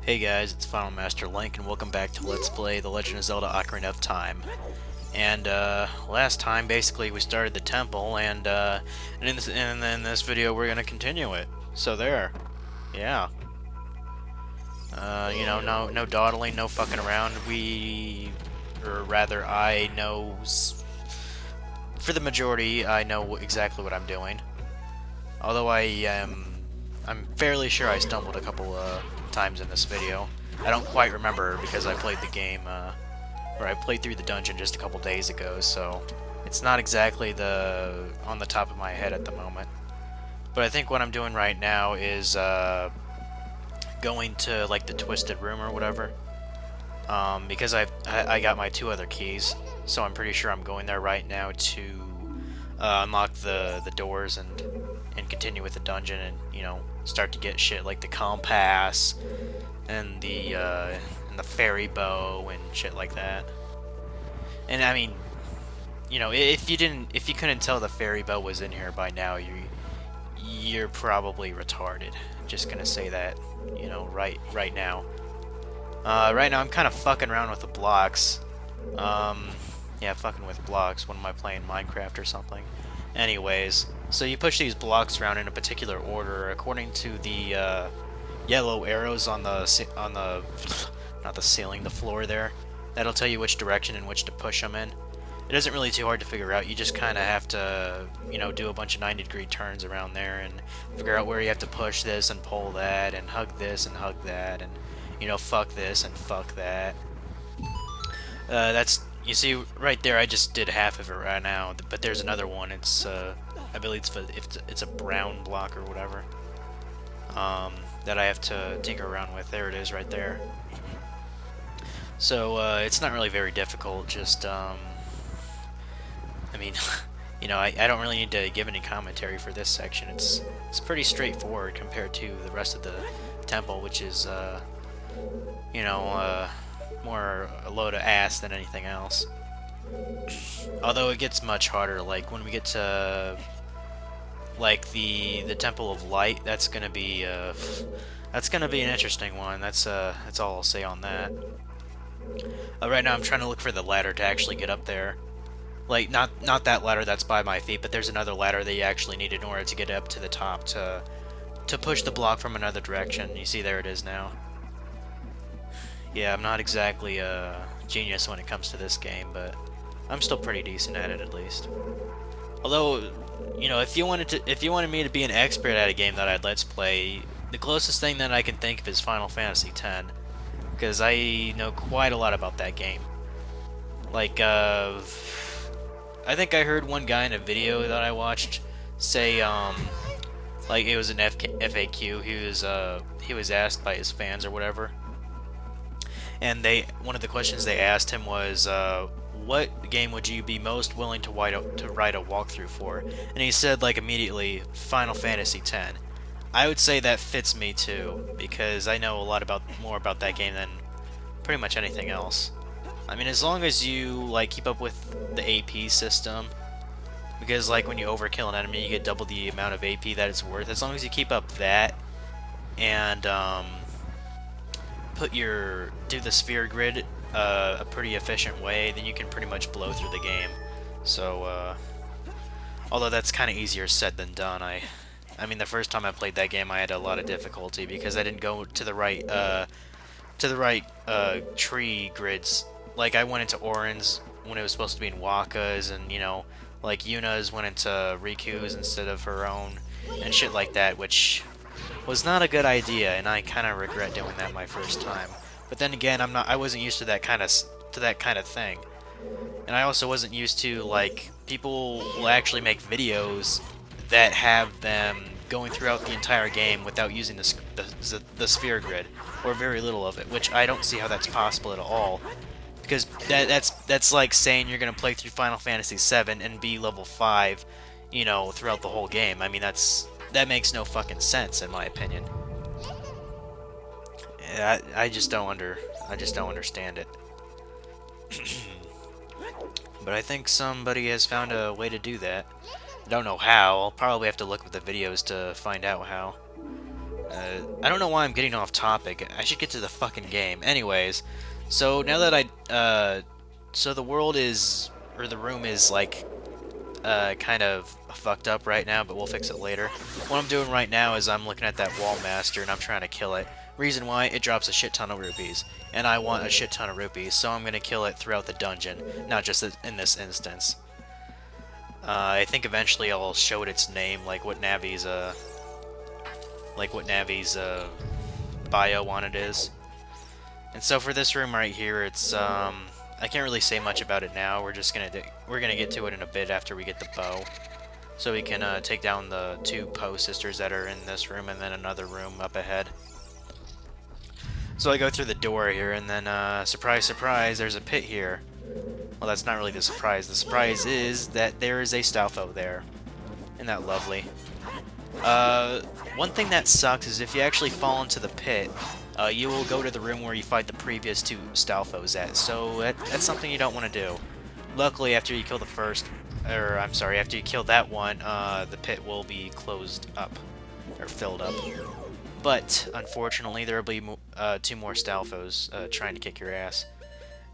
Hey guys, it's Final Master Link, and welcome back to Let's Play The Legend of Zelda Ocarina of Time. And, last time, basically, we started the temple, and in this video, we're gonna continue it. So there. Yeah. No dawdling, no fucking around. Or rather, for the majority, I know exactly what I'm doing. Although I'm fairly sure I stumbled a couple, times in this video. I don't quite remember because I played the game, or I played through the dungeon just a couple days ago, so it's not exactly on the top of my head at the moment. But I think what I'm doing right now is going to like the Twisted Room or whatever, because I got my two other keys, so I'm pretty sure I'm going there right now to unlock the doors and continue with the dungeon and start to get shit like the compass and the fairy bow and shit like that. And I mean, if you couldn't tell the fairy bow was in here by now, you're probably retarded. Just gonna say that, right now. Right now I'm kind of fucking around with the blocks. Yeah, fucking with blocks. When am I playing Minecraft or something? Anyways, so you push these blocks around in a particular order according to the yellow arrows on the not the ceiling, the floor there. That'll tell you which direction in which to push them in. It isn't really too hard to figure out. You just kind of have to, do a bunch of 90-degree turns around there and figure out where you have to push this and pull that and hug this and hug that and, fuck this and fuck that. You see, right there, I just did half of it right now, but there's another one. It's, I believe it's a brown block or whatever, that I have to tinker around with. There it is, right there. So, it's not really very difficult, just, I mean, I don't really need to give any commentary for this section. It's pretty straightforward compared to the rest of the temple, which is, more a load of ass than anything else. Although it gets much harder, like when we get to like the Temple of Light, that's gonna be an interesting one. That's all I'll say on that. Right now I'm trying to look for the ladder to actually get up there. Like not that ladder that's by my feet, but there's another ladder that you actually need in order to get up to the top to push the block from another direction. You see, there it is now. Yeah, I'm not exactly a genius when it comes to this game, but I'm still pretty decent at it, at least. Although, if you wanted me to be an expert at a game that I'd let's play, the closest thing that I can think of is Final Fantasy X, because I know quite a lot about that game. Like, I think I heard one guy in a video that I watched say, like it was an FAQ. He was asked by his fans or whatever. And one of the questions they asked him was, what game would you be most willing to write a walkthrough for? And he said, like, immediately, Final Fantasy X. I would say that fits me too, because I know a lot more about that game than pretty much anything else. I mean, as long as you, like, keep up with the AP system, because, like, when you overkill an enemy, you get double the amount of AP that it's worth. As long as you keep up that, and, do the sphere grid a pretty efficient way, then you can pretty much blow through the game. So, although that's kind of easier said than done. I mean, the first time I played that game, I had a lot of difficulty because I didn't go to the right tree grids. Like, I went into Orin's when it was supposed to be in Waka's, and like Yuna's went into Riku's instead of her own, and shit like that, which was not a good idea, and I kind of regret doing that my first time. But then again, I wasn't used to that kind of thing, and I also wasn't used to, like, people will actually make videos that have them going throughout the entire game without using the sphere grid, or very little of it, which I don't see how that's possible at all. Because that's like saying you're gonna play through Final Fantasy VII and be level 5, throughout the whole game. I mean, that makes no fucking sense, in my opinion. Yeah, I just don't understand it. But I think somebody has found a way to do that. I don't know how. I'll probably have to look at the videos to find out how. I don't know why I'm getting off topic. I should get to the fucking game. Anyways, so now that so the world is, or the room is like, kind of fucked up right now, but we'll fix it later. What I'm doing right now is I'm looking at that wall master and I'm trying to kill it. Reason why, it drops a shit ton of rupees, and I want a shit ton of rupees, so I'm gonna kill it throughout the dungeon, not just in this instance. I think eventually I'll show it its name, like what Navi's bio on it is. And so for this room right here, it's I can't really say much about it now. We're gonna get to it in a bit after we get the bow, so we can take down the 2 Poe sisters that are in this room, and then another room up ahead. So I go through the door here, and then surprise, surprise, there's a pit here. Well, that's not really the surprise. The surprise is that there is a Stalfo there. Isn't that lovely? One thing that sucks is if you actually fall into the pit, you will go to the room where you fight the previous 2 Stalfos at, so that's something you don't want to do. Luckily, after you kill the first, or I'm sorry, after you kill that one, the pit will be closed up, or filled up. But, unfortunately, there will be 2 more Stalfos trying to kick your ass.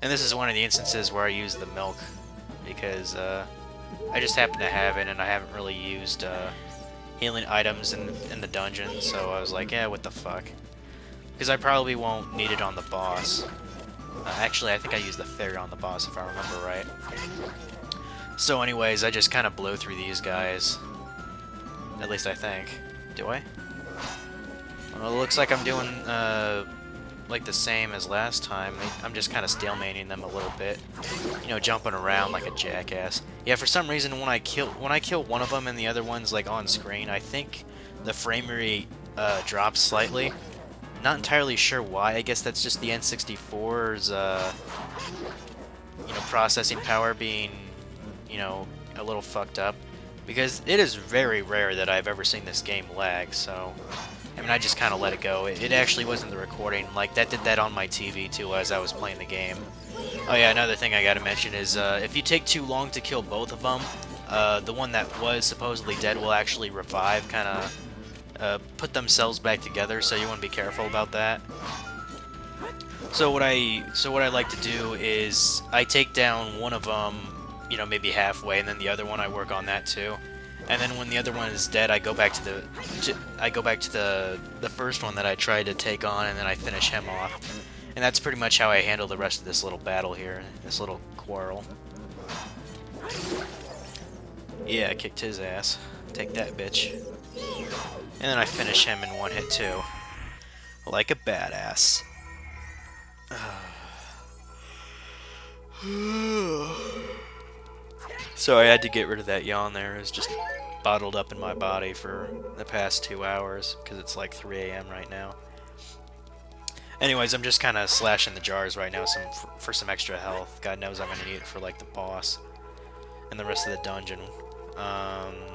And this is one of the instances where I use the milk, because I just happen to have it, and I haven't really used healing items in the dungeon, so I was like, yeah, what the fuck. Because I probably won't need it on the boss. Actually, I think I used the fairy on the boss, if I remember right. So anyways, I just kind of blew through these guys. At least I think. Do I? Well, it looks like I'm doing like the same as last time. I'm just kind of stalemating them a little bit, you know, jumping around like a jackass. Yeah, for some reason when I kill one of them and the other one's like on screen, I think the frame rate drops slightly. Not entirely sure why. I guess that's just the N64's you know, processing power being, you know, a little fucked up, because it is very rare that I've ever seen this game lag. So I mean, I just kind of let it go. It actually wasn't the recording. Like, that did that on my TV, too, as I was playing the game. Oh, yeah, another thing I gotta mention is, if you take too long to kill both of them, the one that was supposedly dead will actually revive, kind of, put themselves back together, so you want to be careful about that. So what I like to do is, I take down one of them, you know, maybe halfway, and then the other one I work on that, too. And then when the other one is dead, I go back to the first one that I tried to take on, and then I finish him off. And that's pretty much how I handle the rest of this little battle here, this little quarrel. Yeah, I kicked his ass. Take that, bitch. And then I finish him in one hit too, like a badass. So I had to get rid of that yawn there. It was just bottled up in my body for the past 2 hours, because it's like 3 AM right now. Anyways, I'm just kind of slashing the jars right now for some extra health. God knows I'm going to need it for like the boss and the rest of the dungeon.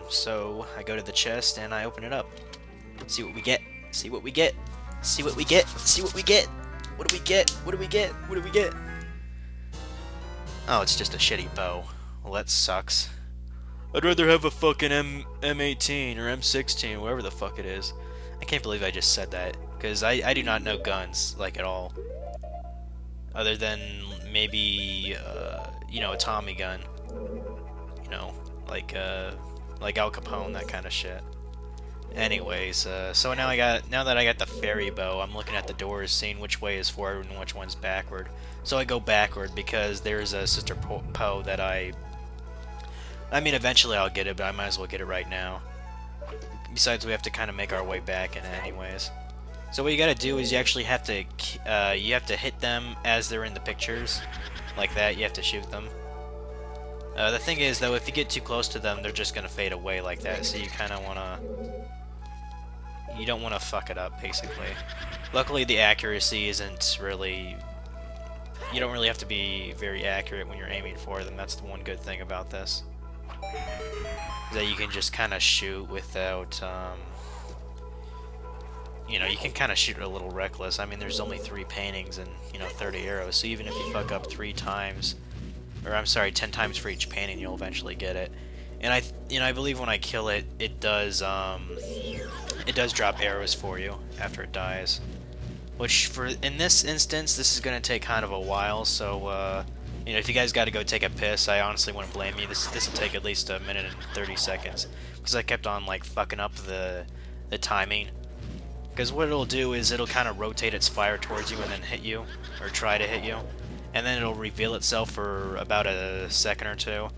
So I go to the chest and I open it up. See what we get. See what we get. See what we get. See what we get. What do we get? What do we get? What do we get? Oh, it's just a shitty bow. Well, that sucks. I'd rather have a fucking M18 or M16, whatever the fuck it is. I can't believe I just said that, because I do not know guns, like, at all. Other than maybe, you know, a Tommy gun. You know, like Al Capone, that kind of shit. Anyways, so now that I got the fairy bow, I'm looking at the doors, seeing which way is forward and which one's backward. So I go backward because there's a Sister Poe that I mean, eventually I'll get it, but I might as well get it right now. Besides, we have to kind of make our way back in it anyways. So what you gotta do is you actually have to hit them as they're in the pictures, like that. You have to shoot them. The thing is, though, if you get too close to them, they're just gonna fade away like that. So you kind of you don't wanna fuck it up, basically. Luckily, the accuracy isn't really. You don't really have to be very accurate when you're aiming for them. That's the one good thing about this. That you can just kind of shoot without, you know, you can kind of shoot a little reckless. I mean, there's only 3 paintings and, you know, 30 arrows, so even if you fuck up 3 times, or I'm sorry, 10 times for each painting, you'll eventually get it. And I believe when I kill it, it does it does drop arrows for you after it dies. Which, in this instance, this is going to take kind of a while, so, you know, if you guys got to go take a piss, I honestly wouldn't blame you. This will take at least a minute and 30 seconds. Because I kept on, like, fucking up the timing. Because what it'll do is it'll kind of rotate its fire towards you and then hit you, or try to hit you. And then it'll reveal itself for about a second or two.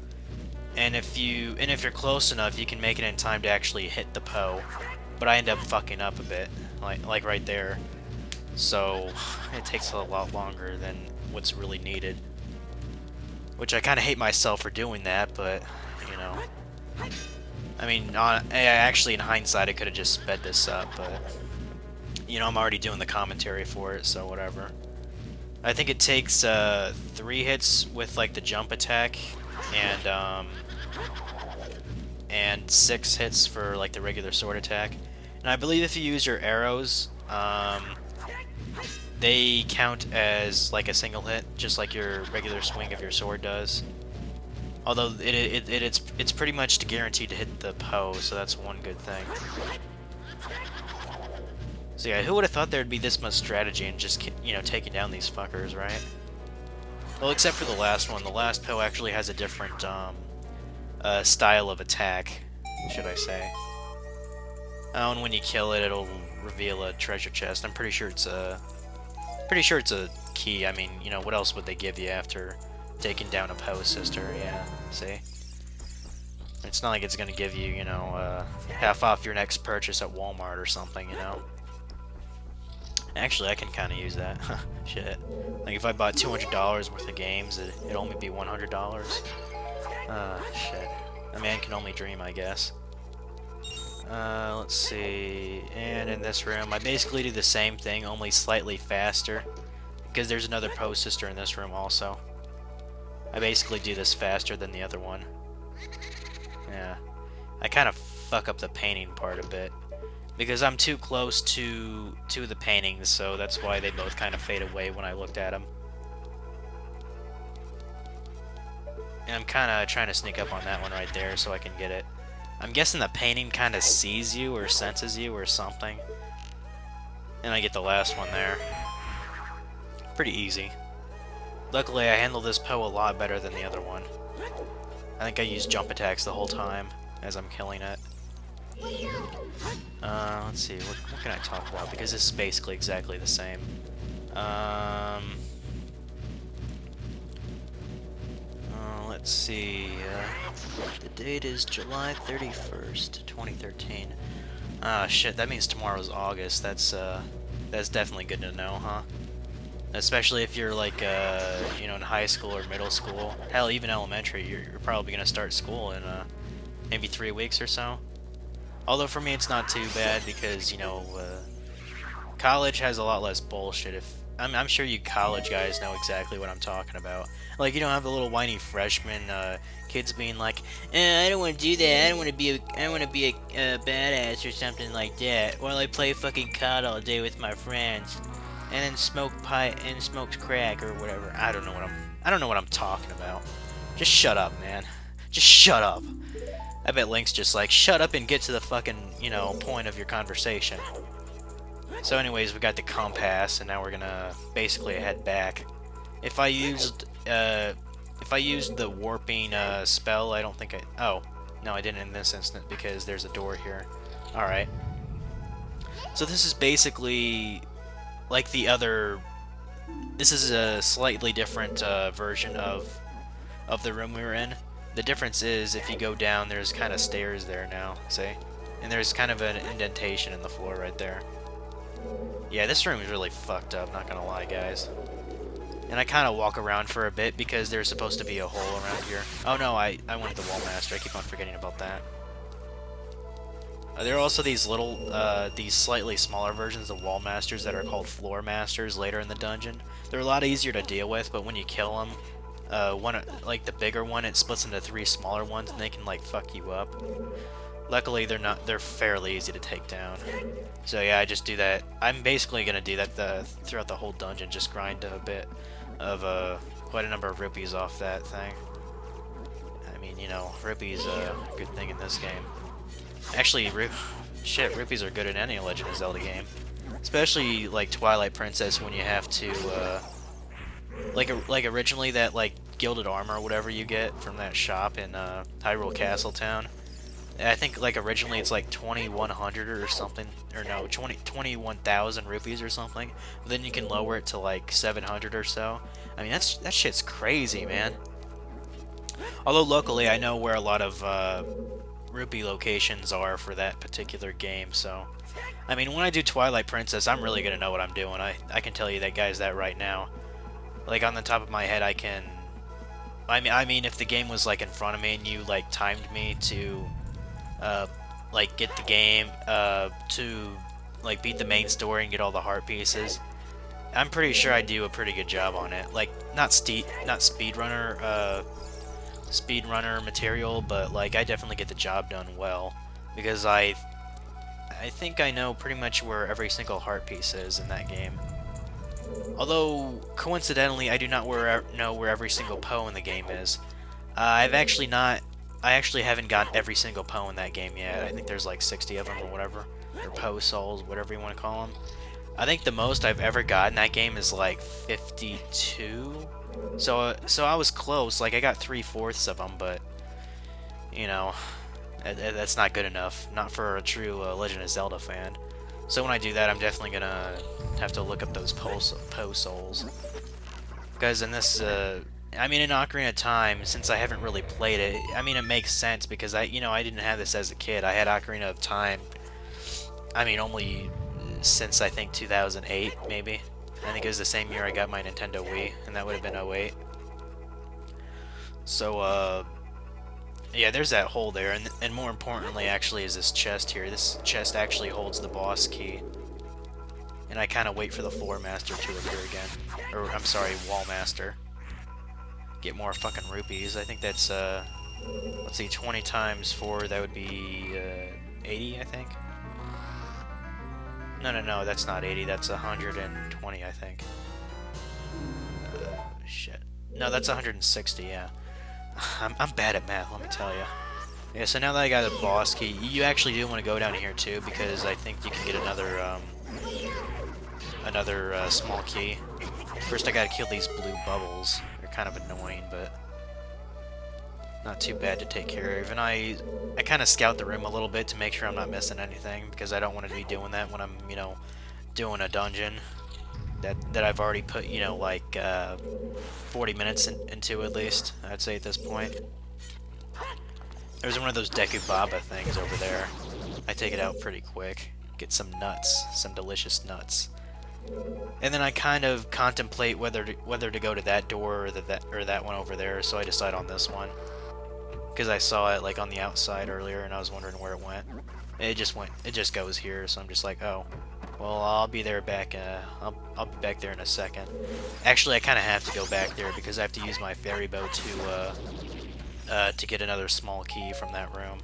And if you're close enough, you can make it in time to actually hit the Poe. But I end up fucking up a bit, like right there. So it takes a lot longer than what's really needed. Which I kind of hate myself for doing that, but, you know. I mean, actually in hindsight I could have just sped this up, but, you know, I'm already doing the commentary for it, so whatever. I think it takes 3 hits with, like, the jump attack, and 6 hits for, like, the regular sword attack. And I believe if you use your arrows, they count as like a single hit, just like your regular swing of your sword does. Although it's pretty much guaranteed to hit the Poe, so that's one good thing. So yeah, who would have thought there'd be this much strategy in just, you know, taking down these fuckers, right? Well, except for the last one. The last Poe actually has a different style of attack, should I say. Oh, and when you kill it, it'll reveal a treasure chest. I'm pretty sure it's a key. I mean, you know, what else would they give you after taking down a Poe sister? Yeah, see? It's not like it's gonna give you, you know, half off your next purchase at Walmart or something, you know? Actually, I can kind of use that. Shit. Like, if I bought $200 worth of games, it'd only be $100. Shit. A man can only dream, I guess. Let's see, and in this room, I basically do the same thing, only slightly faster, because there's another Poe sister in this room also. I basically do this faster than the other one. Yeah, I kind of fuck up the painting part a bit, because I'm too close to the paintings, so that's why they both kind of fade away when I looked at them. And I'm kind of trying to sneak up on that one right there so I can get it. I'm guessing the painting kind of sees you or senses you or something. And I get the last one there. Pretty easy. Luckily, I handle this Poe a lot better than the other one. I think I use jump attacks the whole time as I'm killing it. Let's see, what can I talk about? Because this is basically exactly the same. Let's see, the date is July 31st, 2013. Ah, shit, that means tomorrow's August. That's definitely good to know, huh? Especially if you're, like, you know, in high school or middle school. Hell, even elementary, you're probably gonna start school in, maybe 3 weeks or so. Although for me it's not too bad because, you know, college has a lot less bullshit. I'm sure you college guys know exactly what I'm talking about. Like, you don't have the little whiny freshmen kids being like, I don't want to do that. I don't want to be a badass or something like that. While I play fucking COD all day with my friends, and then smoke crack or whatever. I don't know what I'm talking about. Just shut up, man. Just shut up. I bet Link's just like, shut up and get to the fucking, you know, point of your conversation. So anyways, we got the compass, and now we're gonna basically head back. If I used the warping spell, I don't think oh, no, I didn't in this instant because there's a door here. Alright. So this is basically like the other... This is a slightly different version of the room we were in. The difference is, if you go down, there's kind of stairs there now, see? And there's kind of an indentation in the floor right there. Yeah, this room is really fucked up, not gonna lie, guys. And I kind of walk around for a bit because there's supposed to be a hole around here. Oh no, I wanted the Wall Master. I keep on forgetting about that. There are also these little, these slightly smaller versions of Wall Masters that are called Floor Masters later in the dungeon. They're a lot easier to deal with, but when you kill them, like the bigger one, it splits into 3 smaller ones, and they can like fuck you up. Luckily, they're fairly easy to take down. So yeah, I just do that. I'm basically gonna do that throughout the whole dungeon, just grind a bit of quite a number of rupees off that thing. I mean, you know, rupees a good thing in this game. Actually, Shit, rupees are good in any Legend of Zelda game. Especially, like, Twilight Princess when you have to, like originally that, like, gilded armor or whatever you get from that shop in, Hyrule Castle Town. I think, like, originally it's like 2,100 or something, or no, 21,000 rupees or something. But then you can lower it to, like, 700 or so. I mean, that shit's crazy, man. Although locally, I know where a lot of, rupee locations are for that particular game, so... I mean, when I do Twilight Princess, I'm really gonna know what I'm doing. I can tell you that, guys, that right now. Like, on the top of my head, I can... I mean, if the game was, like, in front of me and you, like, timed me to, like, get the game, to, like, beat the main story and get all the heart pieces, I'm pretty sure I do a pretty good job on it. Like, not speedrunner material, but, like, I definitely get the job done well. Because I think I know pretty much where every single heart piece is in that game. Although, coincidentally, I do not know where every single Poe in the game is. I actually haven't got every single Poe in that game yet. I think there's like 60 of them or whatever. Or Poe Souls, whatever you want to call them. I think the most I've ever got in that game is like 52. So I was close. Like, I got 3/4 of them, but, you know, that's not good enough. Not for a true Legend of Zelda fan. So when I do that, I'm definitely gonna have to look up those Poe Souls. Because in this, I mean, in Ocarina of Time, since I haven't really played it, I mean, it makes sense because I didn't have this as a kid. I had Ocarina of Time, I mean, only since I think 2008, maybe. I think it was the same year I got my Nintendo Wii, and that would have been 08. So, yeah, there's that hole there, and more importantly, actually, is this chest here. This chest actually holds the boss key. And I kind of wait for the Floor Master to appear again. Or, I'm sorry, Wall Master. Get more fucking rupees. I think that's, let's see, 20 times 4, that would be, 80, I think? No, that's not 80, that's 120, I think. Shit. No, that's 160, yeah. I'm bad at math, let me tell you. Yeah, so now that I got a boss key, you actually do want to go down here too, because I think you can get another small key. First I gotta kill these blue bubbles. They're kind of annoying, but not too bad to take care of. And I kind of scout the room a little bit to make sure I'm not missing anything, because I don't want to be doing that when I'm, doing a dungeon that I've already put, like 40 minutes into at least, I'd say at this point. There's one of those Deku Baba things over there. I take it out pretty quick. Get some nuts, some delicious nuts. And then I kind of contemplate whether to go to that door or that one over there, so I decide on this one. Because I saw it like on the outside earlier and I was wondering where it went. It just goes here, so I'm just like, oh. Well, I'll be there back, I'll be back there in a second. Actually, I kind of have to go back there because I have to use my fairy bow to get another small key from that room.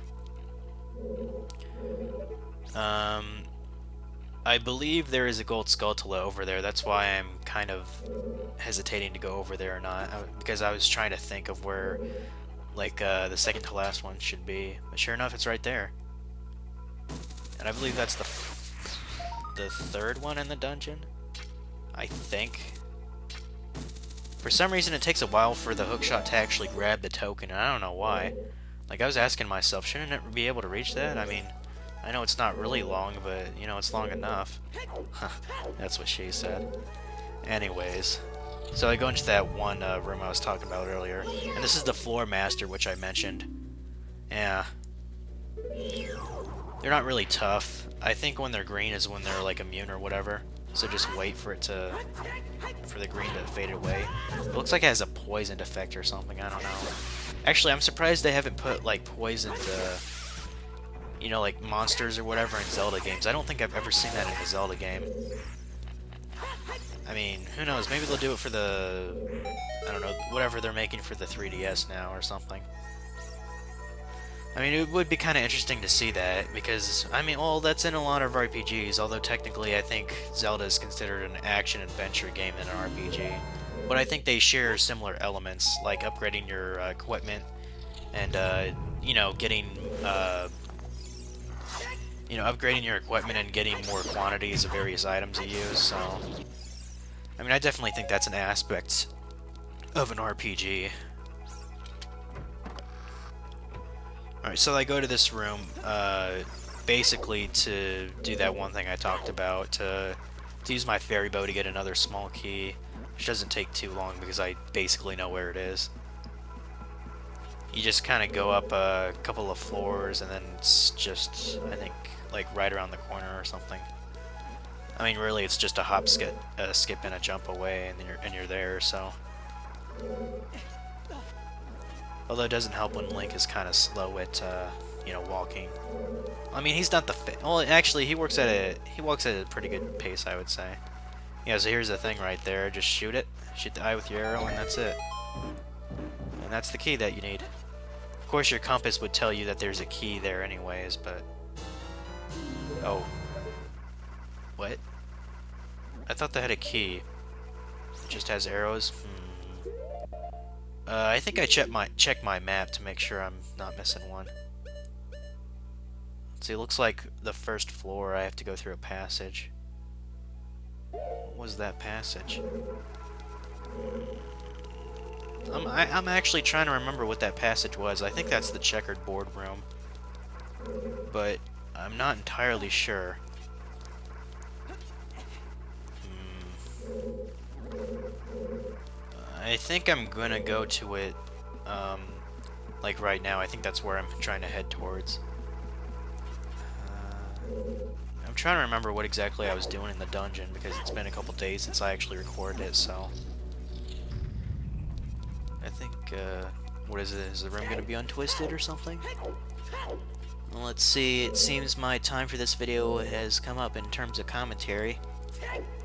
I believe there is a gold Skulltula over there. That's why I'm kind of hesitating to go over there or not. Because I was trying to think of where, like, the second to last one should be. But sure enough, it's right there. And I believe that's the third one in the dungeon, I think. For some reason, it takes a while for the hookshot to actually grab the token, and I don't know why. Like, I was asking myself, shouldn't it be able to reach that? I mean, I know it's not really long, but, it's long enough. That's what she said. Anyways, so I go into that one room I was talking about earlier, and this is the Floor Master, which I mentioned. Yeah. They're not really tough. I think when they're green is when they're like immune or whatever. So just wait for the green to fade away. It looks like it has a poisoned effect or something. I don't know. Actually, I'm surprised they haven't put like poisoned, like monsters or whatever in Zelda games. I don't think I've ever seen that in a Zelda game. I mean, who knows? Maybe they'll do it for I don't know, whatever they're making for the 3DS now or something. I mean, it would be kind of interesting to see that, because, I mean, well, that's in a lot of RPGs, although technically I think Zelda is considered an action-adventure game than an RPG. But I think they share similar elements, like upgrading your equipment, and, getting, you know, upgrading your equipment and getting more quantities of various items you use, so... I mean, I definitely think that's an aspect of an RPG. Alright, so I go to this room, basically to do that one thing I talked about, to use my ferry boat to get another small key, which doesn't take too long because I basically know where it is. You just kind of go up a couple of floors and then it's just, I think, like right around the corner or something. I mean, really, it's just a hop, skip, and a jump away, and you're there. So, although it doesn't help when Link is kind of slow at, you know, walking. I mean, he's not the well, actually, he walks at a pretty good pace, I would say. Yeah. So here's the thing right there. Just shoot it, shoot the eye with your arrow, and that's it. And that's the key that you need. Of course, your compass would tell you that there's a key there, anyways, but oh. What? I thought that had a key. It just has arrows? I think I check my map to make sure I'm not missing one. Let's see, it looks like the first floor I have to go through a passage. What was that passage? I'm actually trying to remember what that passage was. I think that's the checkered board room. But I'm not entirely sure. I think I'm gonna go to it, like right now. I think that's where I'm trying to head towards. I'm trying to remember what exactly I was doing in the dungeon, because it's been a couple days since I actually recorded it, so... I think, what is it? Is the room gonna be untwisted or something? Well, let's see. It seems my time for this video has come up in terms of commentary.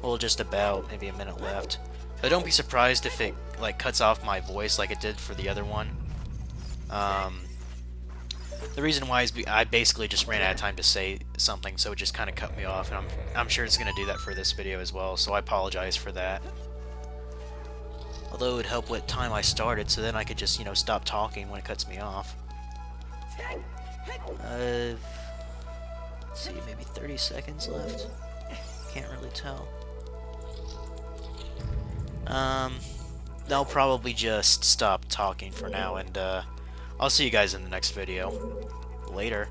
Well, just about. Maybe a minute left. But don't be surprised if it, like, cuts off my voice like it did for the other one. The reason why is I basically just ran out of time to say something, so it just kind of cut me off, and I'm sure it's going to do that for this video as well, so I apologize for that. Although it would help what time I started, so then I could just, you know, stop talking when it cuts me off. Let's see, maybe 30 seconds left? Can't really tell. I'll probably just stop talking for now, and I'll see you guys in the next video. Later.